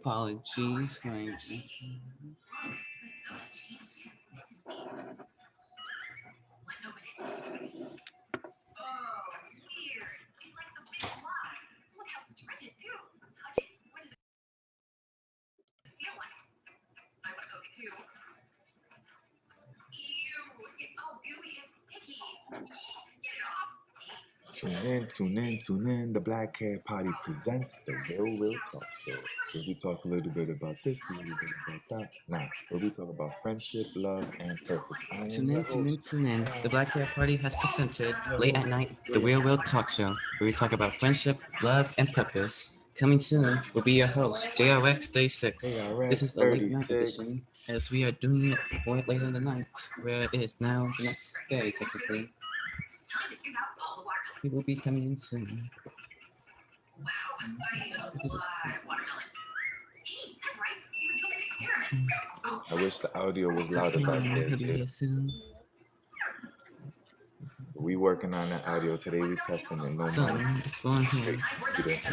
Apologies for Tune in. The Black Hair Party presents the Real Talk Show. Where we talk a little bit about this, a little bit about that. Now, where we talk about friendship, love, and purpose. I am your host. Tune in. The Black Hair Party has presented late at night the Real Talk Show, where we talk about friendship, love, and purpose. Coming soon will be your host, JRX36. This is a late night edition, as we are doing it way later in the night, where it is now the next day, technically. We will be coming in soon. I wish the audio was louder back there, Jay. We working on that audio today. We testing it. No So more. let's go on here.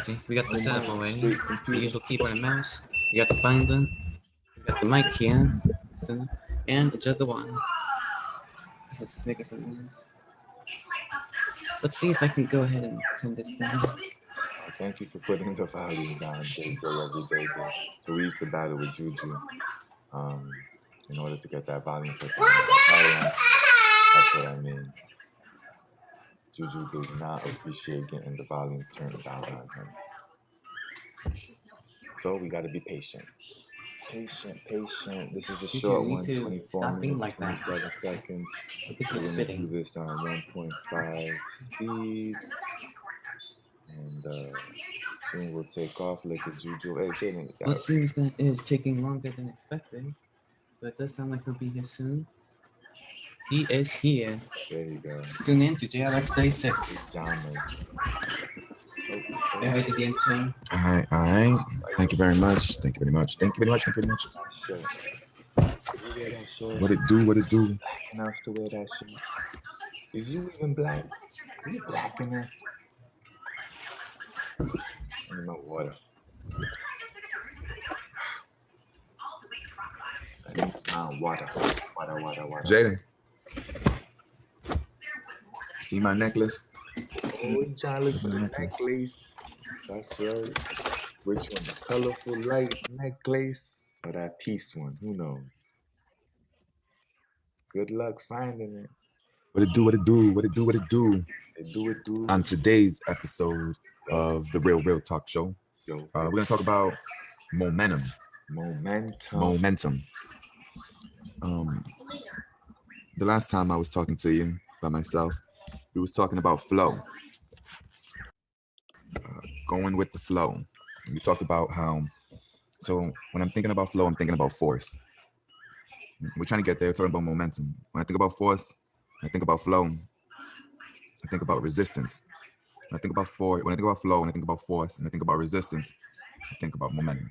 See, we got the No setup more already. straight The computer. usual keyboard and mouse. We got the binder. We got the mic here. So, and the jugger one. This is making some noise. Let's see if I can go ahead and turn this down. Thank you for putting the volume down, JJ, every day. So we used to battle with Juju in order to get that volume put down. That's what I mean. Juju did not appreciate getting the volume turned down on him. So we got to be patient. Patient. This is a short one, 24 minutes, 27 seconds. We're going to do this on 1.5 speed. And soon we'll take off. Look at Juju. Hey, Jaden. Well, it seems that it is taking longer than expected. But it does sound like he'll be here soon. He is here. There you go. Tune in to JRX36. There the intro. All right. Thank you very much. What it do? Black enough to wear that shirt? Is you even black? Are you black enough? I need my water. I need my water. Water. Jaden, see my necklace? Oh, you trying to look for the necklace? That's right. Which one? The colorful light necklace or that peace one? Who knows? Good luck finding it. What it do? On today's episode of the Real Talk Show, we're going to talk about momentum. The last time I was talking to you by myself, we was talking about flow. Going with the flow. We talked about how, so when I'm thinking about flow, I'm thinking about force. We're trying to get there, talking about momentum. When I think about force, I think about flow. I think about resistance. When I think about flow, and I think about force, and I think about resistance, I think about momentum.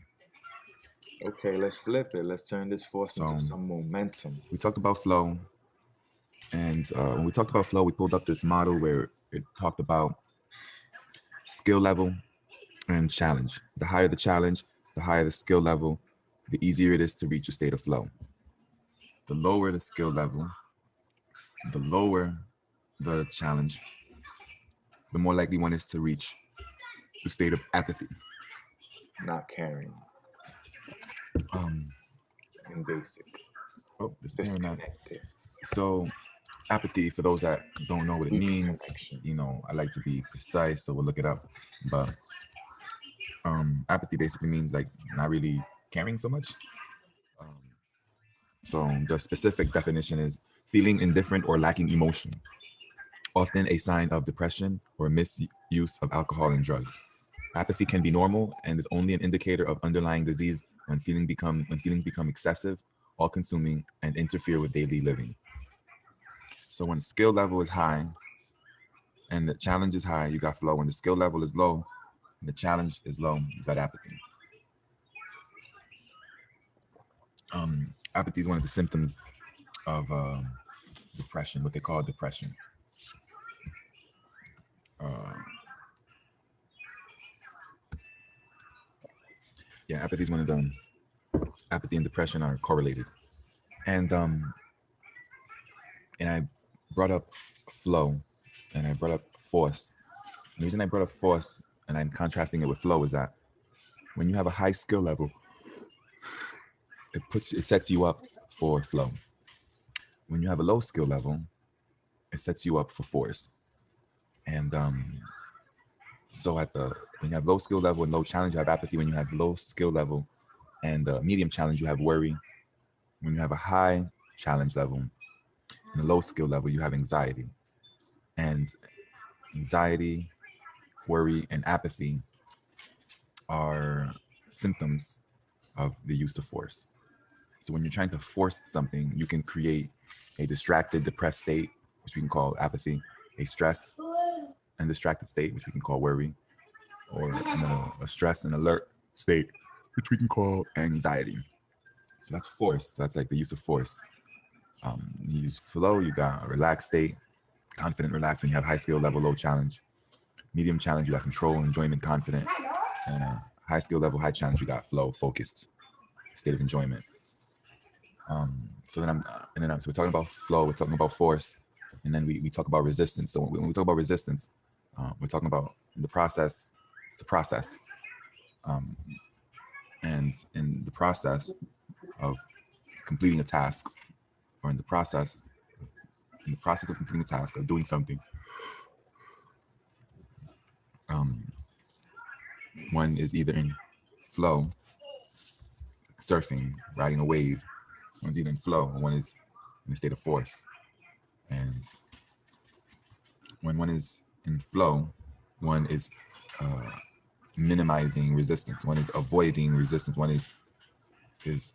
Okay, let's flip it. Let's turn this force into some momentum. We talked about flow, and when we talked about flow, we pulled up this model where it talked about skill level and challenge. The higher the challenge, the higher the skill level, the easier it is to reach a state of flow. The lower the skill level, the lower the challenge, the more likely one is to reach the state of apathy. Not caring. In basic. Oh, disconnected. So apathy, for those that don't know what it means, I like to be precise, so we'll look it up. But apathy basically means like not really caring so much. So the specific definition is feeling indifferent or lacking emotion, often a sign of depression or misuse of alcohol and drugs. Apathy can be normal and is only an indicator of underlying disease when feelings become excessive, all-consuming, and interfere with daily living. So when skill level is high and the challenge is high, you got flow. When the skill level is low and the challenge is low, you got apathy. Apathy is one of the symptoms of depression, what they call depression. Yeah, apathy is one of them. Apathy and depression are correlated. And I brought up flow and I brought up force. And the reason I brought up force and I'm contrasting it with flow is that when you have a high skill level, it sets you up for flow. When you have a low skill level, it sets you up for force. And so when you have low skill level and low challenge, you have apathy. When you have low skill level and medium challenge, you have worry. When you have a high challenge level and a low skill level, you have anxiety. And anxiety, worry, and apathy are symptoms of the use of force. So when you're trying to force something, you can create a distracted, depressed state, which we can call apathy, a stress and distracted state, which we can call worry, or a stress and alert state, which we can call anxiety. So that's force. So that's like the use of force. You use flow, you got a relaxed state, confident, relaxed. When you have high skill level, low challenge. Medium challenge, you got control, enjoyment, confident. And high skill level, high challenge, you got flow, focused, state of enjoyment. So we're talking about flow, we're talking about force, and then we talk about resistance. So when we talk about resistance, we're talking about the process. It's a process, and in the process of completing a task, or in the process of completing a task or doing something, one is either in flow, surfing, riding a wave. One's either in flow, or one is in a state of force. And when one is in flow, one is minimizing resistance. One is avoiding resistance. One is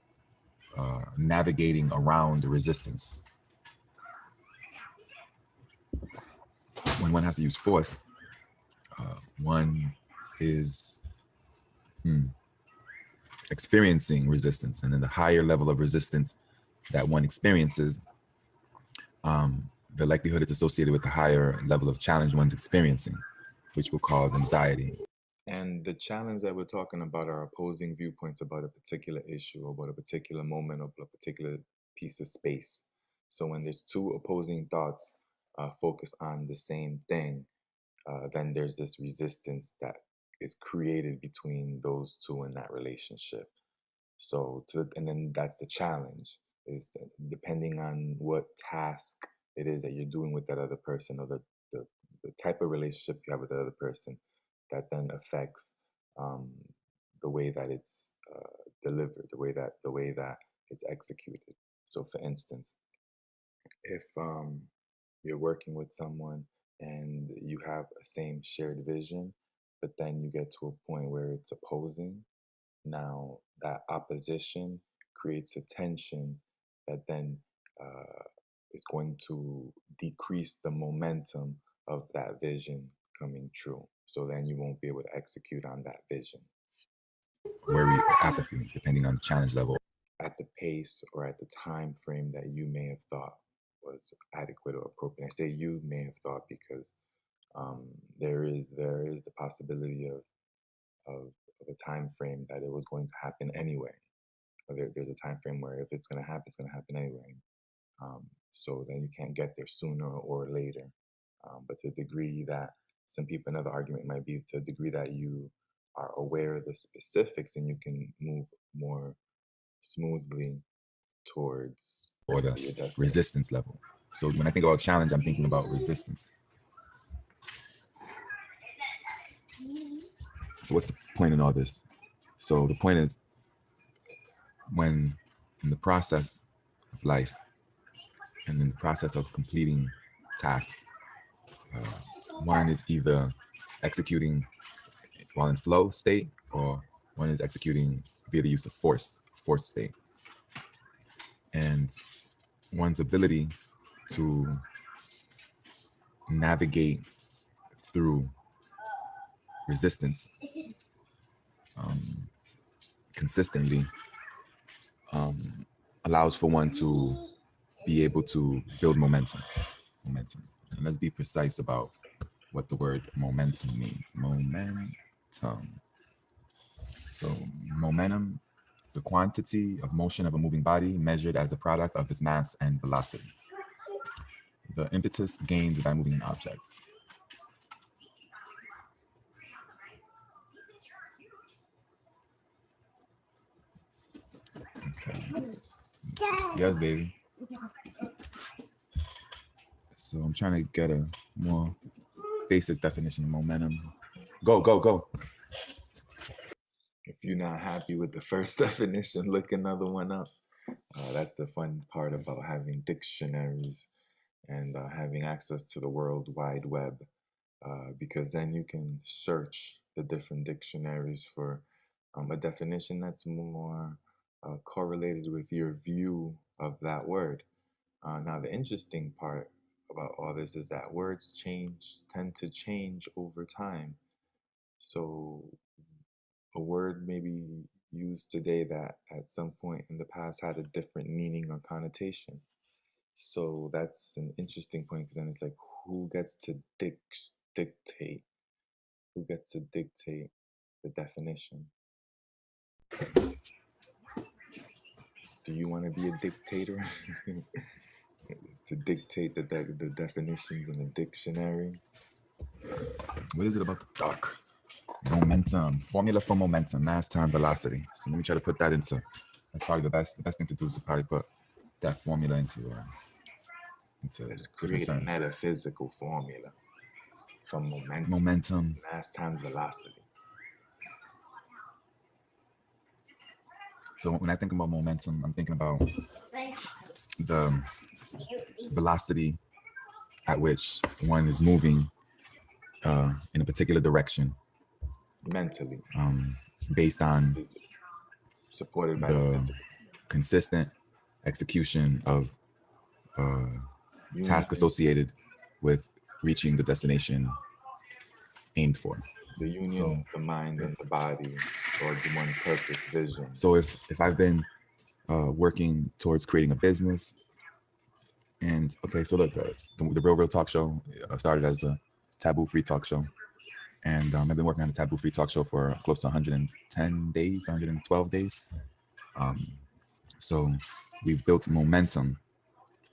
navigating around the resistance. When one has to use force, one is experiencing resistance, and then the higher level of resistance that one experiences, the likelihood it's associated with the higher level of challenge one's experiencing, which will cause anxiety. And the challenge that we're talking about are opposing viewpoints about a particular issue, about a particular moment, or a particular piece of space. So when there's two opposing thoughts focus on the same thing, then there's this resistance that is created between those two in that relationship. So, and then that's the challenge, is that depending on what task it is that you're doing with that other person, or the type of relationship you have with that other person, that then affects the way that it's delivered, the way that it's executed. So, for instance, if you're working with someone and you have a same shared vision, but then you get to a point where it's opposing, now that opposition creates a tension that then is going to decrease the momentum of that vision coming true. So then you won't be able to execute on that vision. Worry or apathy, depending on the challenge level. At the pace or at the time frame that you may have thought was adequate or appropriate. I say you may have thought because there is the possibility of a time frame that it was going to happen anyway. There's a time frame where if it's going to happen, it's going to happen anyway. So then you can't get there sooner or later. But to the degree that some people, another argument might be to the degree that you are aware of the specifics and you can move more smoothly towards Or the resistance level. So when I think about challenge, I'm thinking about resistance. So what's the point in all this? So the point is, when in the process of life and in the process of completing tasks, one is either executing while in flow state, or one is executing via the use of force state. And one's ability to navigate through resistance consistently allows for one to be able to build momentum. And let's be precise about what the word momentum means. Momentum. So momentum, the quantity of motion of a moving body measured as a product of its mass and velocity. The impetus gained by moving an object. Okay. Yes, baby. So I'm trying to get a more basic definition of momentum. Go, go, go. If you're not happy with the first definition, look another one up. That's the fun part about having dictionaries and having access to the World Wide Web, because then you can search the different dictionaries for a definition that's more correlated with your view of that word. Now, the interesting part about all this is that words tend to change over time. So a word may be used today that at some point in the past had a different meaning or connotation. So that's an interesting point, because then it's like, who gets to dictate? Who gets to dictate the definition? Do you want to be a dictator? To dictate the definitions in the dictionary? What is it about the dark? Momentum, formula for momentum, mass, time, velocity. So let me try to put that into, that's probably the best thing to do is to probably put that formula into Let's create a metaphysical formula from momentum, mass times velocity. So when I think about momentum, I'm thinking about the velocity at which one is moving in a particular direction. Mentally. Based on supported by the consistent execution of tasks associated with reaching the destination aimed for. The union of the mind and the body towards one purpose, vision. So if I've been working towards creating a business, and okay, so look, the Real Talk Show started as the Taboo Free Talk Show, and I've been working on the Taboo Free Talk Show for close to 110 days, 112 days. So we've built momentum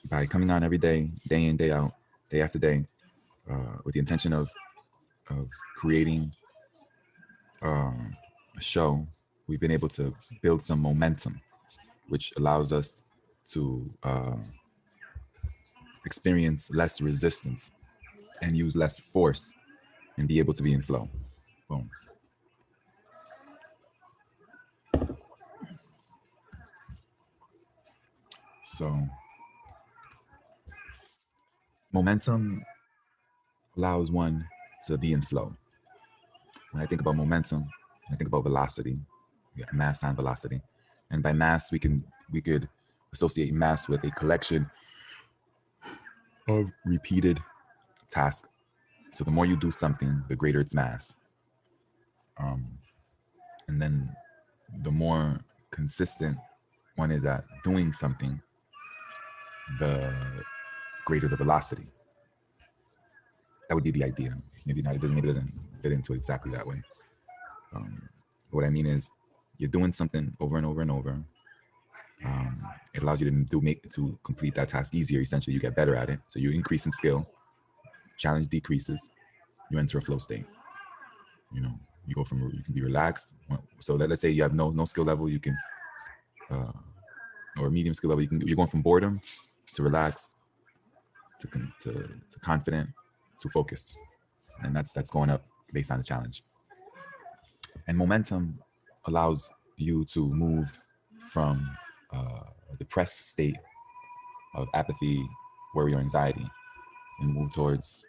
by coming on every day, day in, day out, day after day, with the intention of creating a show. We've been able to build some momentum, which allows us to experience less resistance and use less force and be able to be in flow. Boom. So momentum allows one to be in flow. When I think about momentum, I think about velocity. We got mass times velocity. And by mass, we could associate mass with a collection of repeated tasks. So the more you do something, the greater its mass. And then the more consistent one is at doing something, the greater the velocity. That would be the idea. Maybe not. Maybe it doesn't fit into it exactly that way. What I mean is, you're doing something over and over and over. It allows you to complete that task easier. Essentially, you get better at it. So you increase in skill. Challenge decreases. You enter a flow state. You know, you can be relaxed. So let's say you have no skill level. You can, or medium skill level. You're going from boredom to relaxed to confident to focused, and that's going up based on the challenge. And momentum allows you to move from a depressed state of apathy, worry, or anxiety, and move towards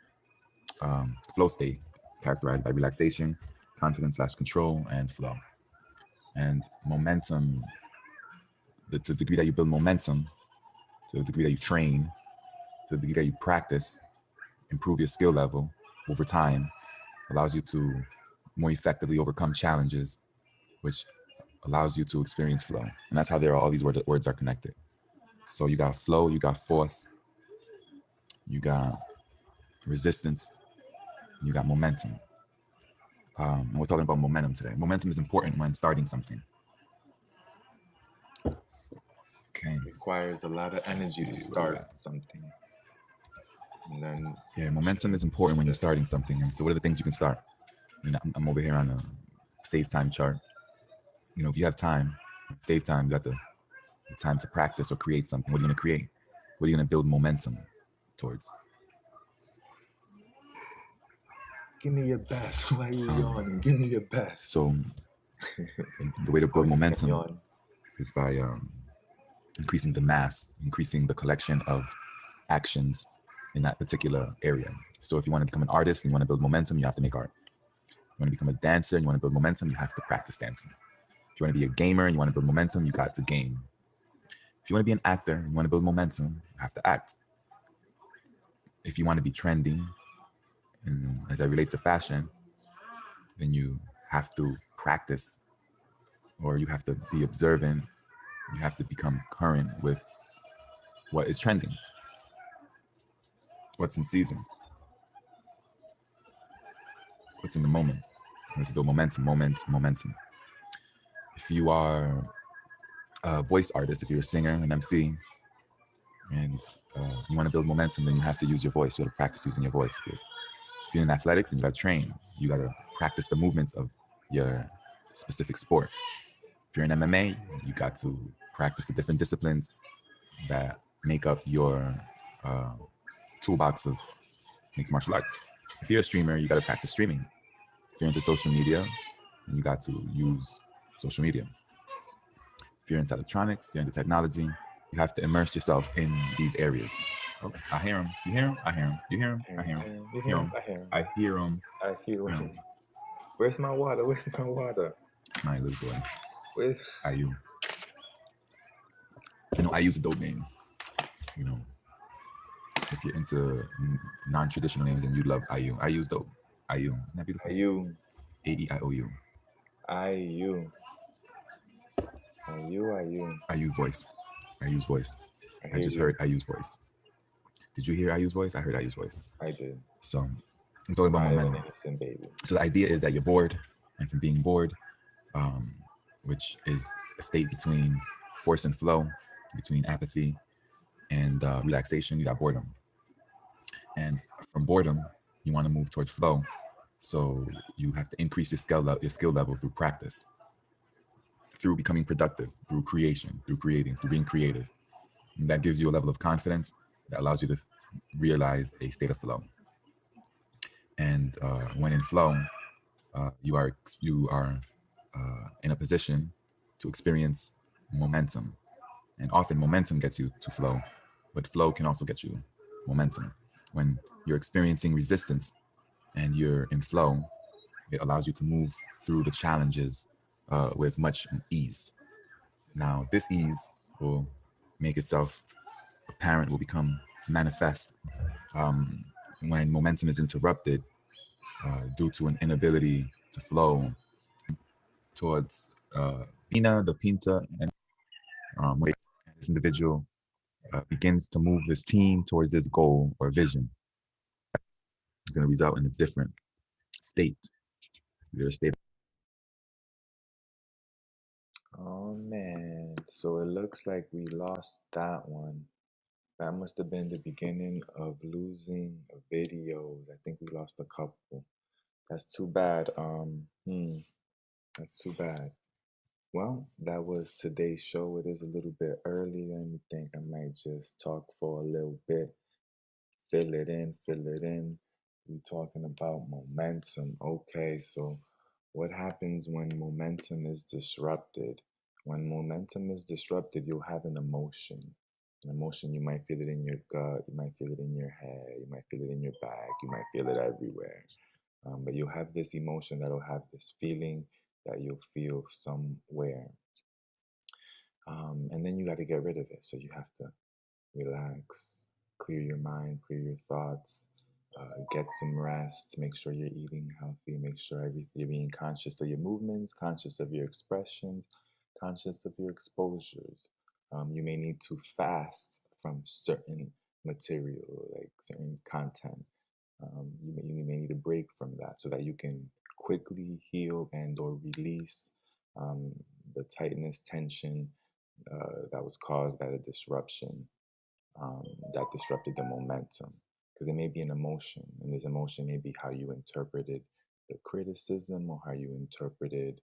flow state characterized by relaxation, confidence / control, and flow. And momentum, to the degree that you build momentum, to the degree that you train, to the degree that you practice, improve your skill level over time, allows you to more effectively overcome challenges, which allows you to experience flow. And that's how all these words are connected. So you got flow, you got force, you got resistance, you got momentum. And we're talking about momentum today. Momentum is important when starting something. Okay. It requires a lot of energy to start something. And then momentum is important when you're starting something. And so what are the things you can start? I'm over here on a save time chart. If you have time, save time, you got the time to practice or create something. What are you going to create? What are you going to build momentum towards? Give me your best. Why are you yawning? Give me your best. So the way to build momentum is by increasing the mass, increasing the collection of actions in that particular area. So if you want to become an artist and you want to build momentum, you have to make art. You want to become a dancer and you want to build momentum, you have to practice dancing. If you want to be a gamer and you want to build momentum, you got to game. If you want to be an actor and you want to build momentum, you have to act. If you want to be trending, and as that relates to fashion, then you have to practice, or you have to be observant. You have to become current with what is trending, what's in season, what's in the moment. You have to build momentum. If you are a voice artist, if you're a singer, an MC, and you want to build momentum, then you have to use your voice. You got to practice using your voice. If you're in athletics, and you got to train, you got to practice the movements of your specific sport. If you're in MMA, you got to practice the different disciplines that make up your toolbox of mixed martial arts. If you're a streamer, you got to practice streaming. If you're into social media, then you got to use social media. If you're into electronics, you're into technology, you have to immerse yourself in these areas. Oh, I hear him. You hear him? I hear him. You hear him? I hear him. You hear him? I hear him. I hear him. I hear him. Where's my water? Where's my water? My little boy. Where's IU? IU's a dope name. If you're into non-traditional names, then you love IU. IU's dope. IU. Isn't that beautiful? IU. AEIOU. IU. IU's voice. IU's voice. I just heard IU's voice. Did you hear IU's voice? I heard IU's voice. I did. So I'm talking about momentum. Baby. So the idea is that you're bored, and from being bored, which is a state between force and flow, between apathy and relaxation, you got boredom. And from boredom, you want to move towards flow. So you have to increase your skill level through practice, through becoming productive, through creation, through creating, through being creative. And that gives you a level of confidence that allows you to realize a state of flow. And when in flow, you are in a position to experience momentum. And often momentum gets you to flow, but flow can also get you momentum. When you're experiencing resistance and you're in flow, it allows you to move through the challenges with much ease. Now, this ease will make itself apparent, will become manifest when momentum is interrupted due to an inability to flow towards Pina, the Pinta, and this individual begins to move this team towards this goal or vision. It's going to result in a different state. Oh man, so it looks like we lost that one. That must have been the beginning of losing videos. I think we lost a couple. That's too bad. That's too bad. Well, that was today's show. It is a little bit early. Let me think. I might just talk for a little bit. Fill it in. We're talking about momentum. Okay, so what happens when momentum is disrupted? When momentum is disrupted, you'll have an emotion. An emotion, you might feel it in your gut, you might feel it in your head, you might feel it in your back, you might feel it everywhere. But you'll have this emotion that'll have this feeling that you'll feel somewhere. And then you got to get rid of it. So you have to relax, clear your mind, clear your thoughts, get some rest, make sure you're eating healthy, make sure you're being conscious of your movements, conscious of your expressions, conscious of your exposures. You may need to fast from certain material, like certain content. You may need a break from that so that you can quickly heal and or release um, the tightness, tension that was caused by the disruption um, that disrupted the momentum. Because it may be an emotion, and this emotion may be how you interpreted the criticism or how you interpreted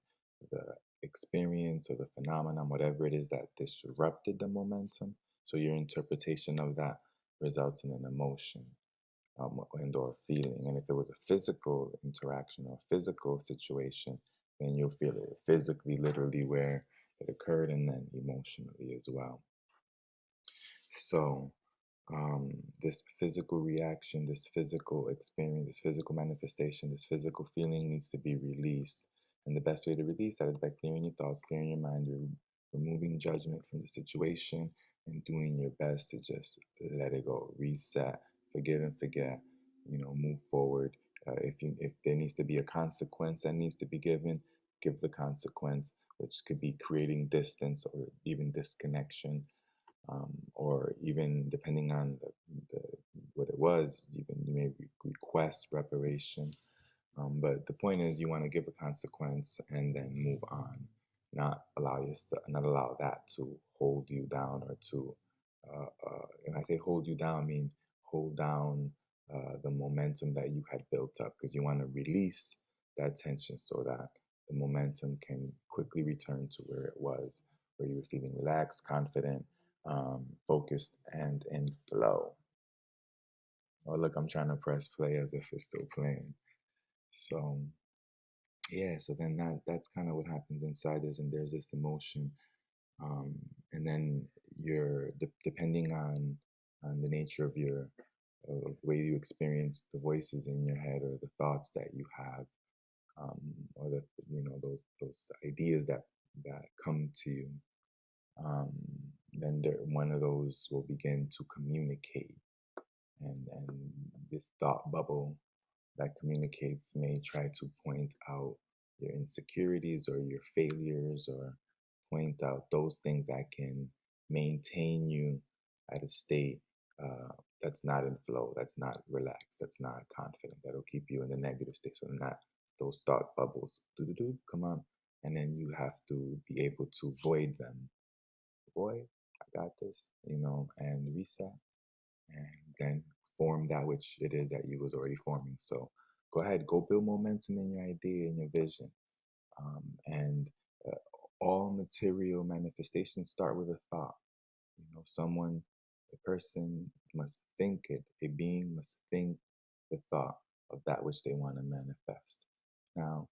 the experience or the phenomenon, whatever it is that disrupted the momentum. So your interpretation of that results in an emotion and or feeling. And if it was a physical interaction or physical situation, then you'll feel it physically, literally where it occurred, and then emotionally as well. So this physical reaction, this physical experience, this physical manifestation, this physical feeling needs to be released. And the best way to release that is by clearing your thoughts, clearing your mind, removing judgment from the situation, and doing your best to just let it go, reset, forgive and forget, move forward. If there needs to be a consequence that needs to be given, give the consequence, which could be creating distance or even disconnection, or even depending on the what it was, even you may request reparation. But the point is, you want to give a consequence and then move on, not not allow that to hold you down or to. And I say hold you down, I mean hold down the momentum that you had built up, because you want to release that tension so that the momentum can quickly return to where it was, where you were feeling relaxed, confident, focused, and in flow. Oh, look, I'm trying to press play as if it's still playing. So yeah, so then that's kind of what happens inside there's this emotion, and then you're depending on the nature of the way you experience the voices in your head or the thoughts that you have, or those ideas that come to you. Then one of those will begin to communicate, and this thought bubble that communicates may try to point out your insecurities or your failures, or point out those things that can maintain you at a state that's not in flow, that's not relaxed, that's not confident, that'll keep you in the negative state. So not those thought bubbles, come on, and then you have to be able to void them. Boy, I got this, and reset, and then form that which it is that you was already forming. So go ahead, go build momentum in your idea and your vision. And all material manifestations start with a thought. A person must think it, a being must think the thought of that which they want to manifest. Now,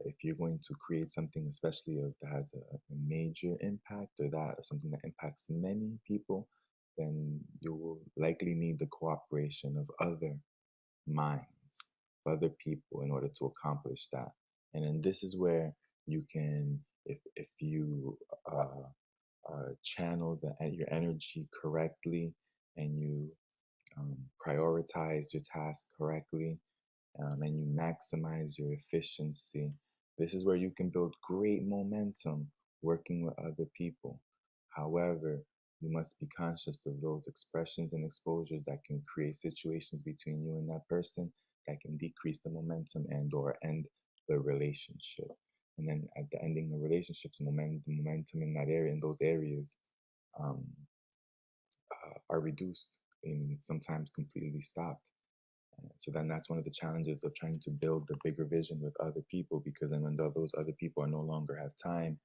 if you're going to create something, especially that has a major impact, or something that impacts many people, then you will likely need the cooperation of other minds, of other people, in order to accomplish that. And then this is where you can, if you channel your energy correctly, and you prioritize your task correctly, and you maximize your efficiency, this is where you can build great momentum working with other people. However, you must be conscious of those expressions and exposures that can create situations between you and that person that can decrease the momentum and or end the relationship. And then at the ending of relationships, momentum in that area, in those areas, um, are reduced and sometimes completely stopped. So then that's one of the challenges of trying to build the bigger vision with other people, because then when those other people are no longer have time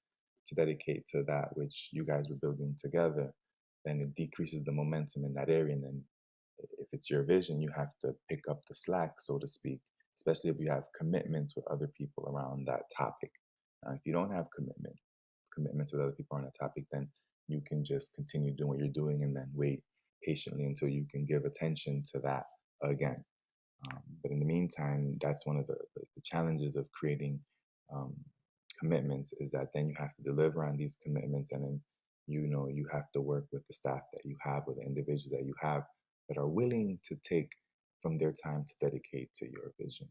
to dedicate to that which you guys were building together, then it decreases the momentum in that area. And then if it's your vision, you have to pick up the slack, so to speak, especially if you have commitments with other people around that topic. If you don't have commitments with other people on that topic, then you can just continue doing what you're doing and then wait patiently until you can give attention to that again. But in the meantime, that's one of the challenges of creating um, commitments, is that then you have to deliver on these commitments, and then you have to work with the staff that you have, with the individuals that you have that are willing to take from their time to dedicate to your vision.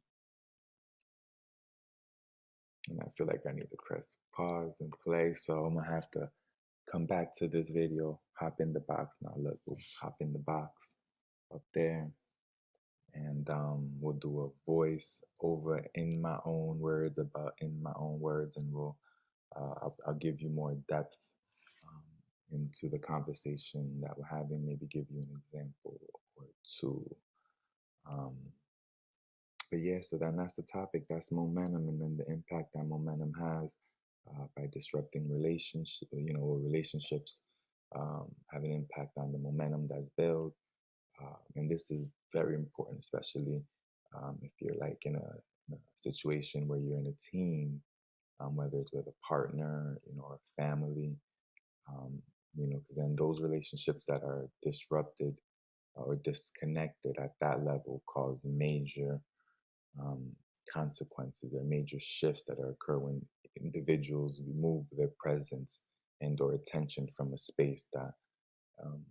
And I feel like I need to press pause and play, so I'm gonna have to come back to this video, hop in the box. Now look, hop in the box up there. and we'll do a voice over in my own words and I'll give you more depth into the conversation that we're having, maybe give you an example or two. Um, but yeah, so that's the topic. That's momentum, and then the impact that momentum has by disrupting relationships have an impact on the momentum that's built. And this is very important, especially if you're like in a situation where you're in a team, whether it's with a partner, or a family, um, because then those relationships that are disrupted or disconnected at that level cause major um, consequences. There are major shifts that occur when individuals remove their presence and or attention from a space that um,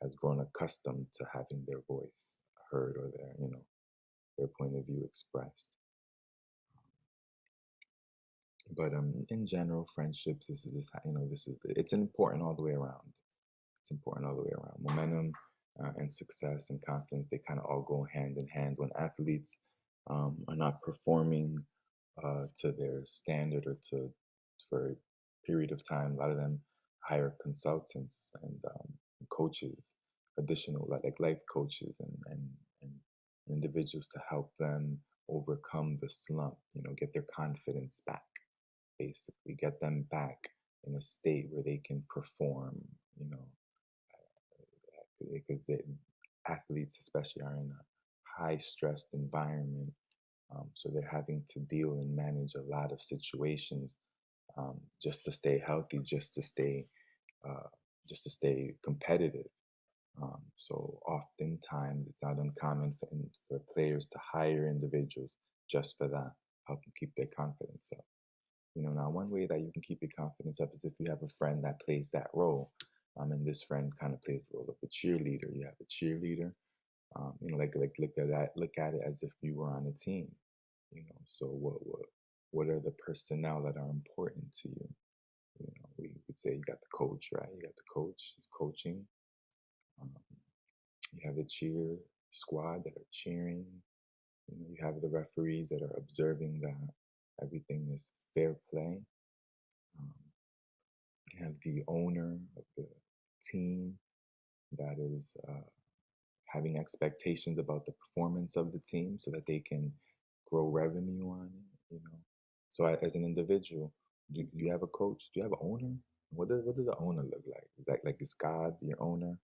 has grown accustomed to having their voice heard or their point of view expressed. But in general, friendships, it's important all the way around. It's important all the way around. Momentum and success and confidence, they kind of all go hand in hand. When athletes are not performing to their standard or for a period of time, a lot of them hire consultants and coaches, additional like life coaches and individuals to help them overcome the slump, get their confidence back, basically get them back in a state where they can perform, because the athletes especially are in a high stressed environment, so they're having to deal and manage a lot of situations just to stay healthy, uh, just to stay competitive. So oftentimes it's not uncommon for players to hire individuals just for that, help them keep their confidence up. Now one way that you can keep your confidence up is if you have a friend that plays that role. And this friend kind of plays the role of a cheerleader. You have a cheerleader, like look at it as if you were on a team. So what are the personnel that are important to you? We would say you got the coach, right? You got the coach, he's coaching. Um, you have the cheer squad that are cheering. You have the referees that are observing that everything is fair play. Um, you have the owner of the team that is having expectations about the performance of the team so that they can grow revenue on it. So as an individual, do you have a coach? Do you have an owner? What does the owner look like? Is that like is God your owner?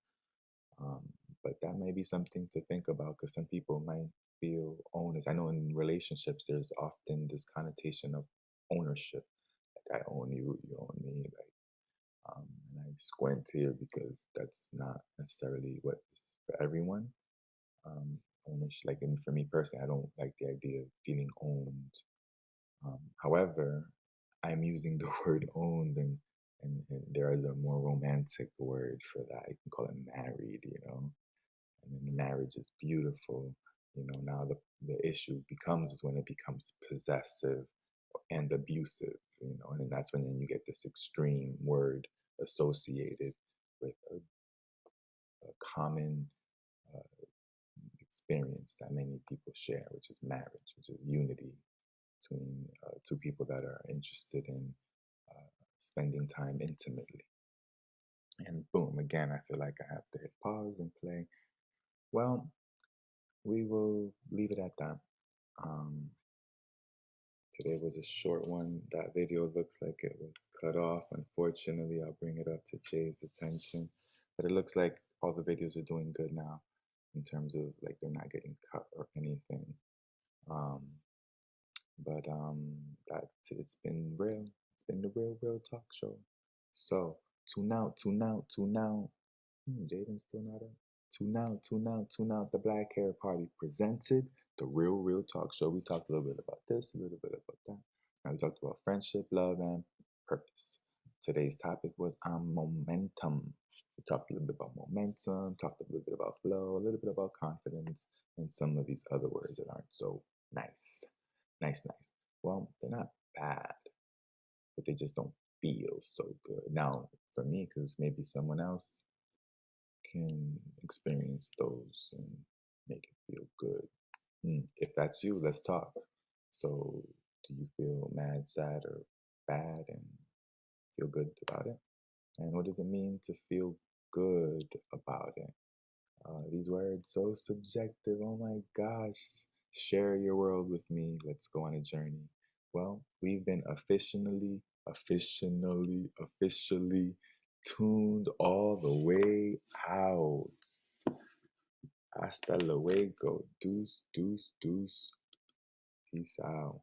Um, but that may be something to think about because some people might feel owners. I know in relationships, there's often this connotation of ownership. Like I own you, you own me. And I squint here because that's not necessarily what is for everyone. Ownership, like, and for me personally, I don't like the idea of feeling owned. However, I'm using the word owned, and there is a more romantic word for that. You can call it married. And then marriage is beautiful. Now the issue becomes is when it becomes possessive and abusive, and then that's when then you get this extreme word associated with a common uh, experience that many people share, which is marriage, which is unity between two people that are interested in spending time intimately. And boom, again, I feel like I have to hit pause and play. Well, we will leave it at that. Um, Today was a short one. That video looks like it was cut off. Unfortunately, I'll bring it up to Jay's attention. But it looks like all the videos are doing good now in terms of like they're not getting cut or anything. Um, but that it's been real. It's been the real talk show. So tune out. Jaden's still not up. Tune out. The Black Hair Party presented the real talk show. We talked a little bit about this, a little bit about that. And we talked about friendship, love, and purpose. Today's topic was on momentum. We talked a little bit about momentum, talked a little bit about flow, a little bit about confidence, and some of these other words that aren't so nice. Nice. Well, they're not bad, but they just don't feel so good. Now, for me, because maybe someone else can experience those and make it feel good. If that's you, let's talk. So, do you feel mad, sad, or bad and feel good about it? And what does it mean to feel good about it? These words so subjective. Oh my gosh. Share your world with me. Let's go on a journey. Well, we've been officially tuned all the way out. Hasta luego. Deuce, deuce, deuce. Peace out.